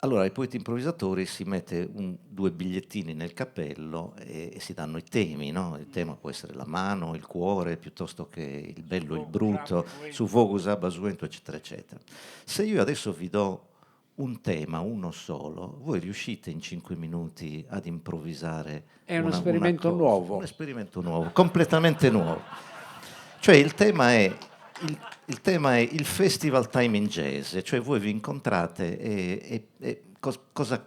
Allora, ai poeti improvvisatori si mette due bigliettini nel cappello e si danno i temi, no? Il tema può essere la mano, il cuore, piuttosto che il bello, il brutto, su Vogo, Usaba, Suento, eccetera, eccetera. Se io adesso vi do un tema, uno solo, voi riuscite in 5 minuti ad improvvisare È un una esperimento cosa, un nuovo. esperimento nuovo, completamente nuovo. Cioè il tema è il Festival Time in Jazz, cioè voi vi incontrate e cosa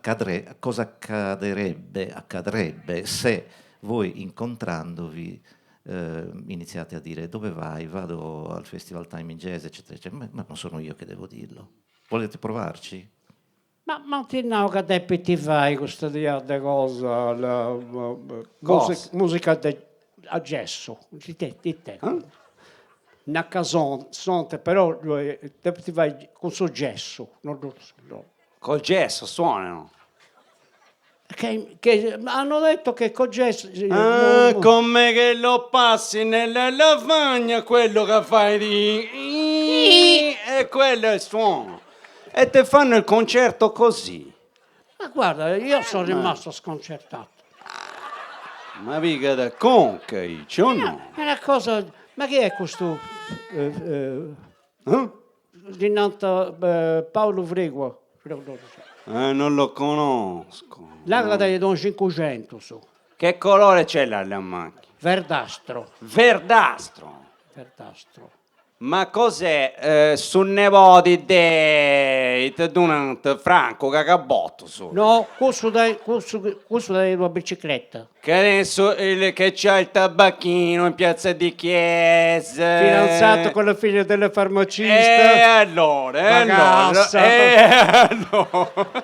accadrebbe se voi incontrandovi iniziate a dire dove vai? Vado al Festival Time in Jazz, eccetera, eccetera. Ma non sono io che devo dirlo. Volete provarci? Ma ti no che te ti fai questa di cosa, Cosa? musica a gesso, di te. Una canzone, però te ti fai con suo gesso, no. Col gesso suonano. Che hanno detto che con gesso... Come che lo passi nella lavagna, quello che fai di... E quello è il suono. E te fanno il concerto così. Ma guarda, io sono rimasto sconcertato. Ma mica da conca, o no? È una cosa... Ma chi è questo? Dinanzi Paolo Fregua. Non lo conosco. Là dai Don 500 su. Che colore c'è la macchina? Verdastro. Verdastro. Verdastro. Ma cos'è sul nevoti di Franco Cacabotto su? No, questo dai la bicicletta. Che adesso che c'ha il tabacchino in piazza di Chiesa. Fidanzato con la figlia della farmacista. Allora, Bagassa. allora.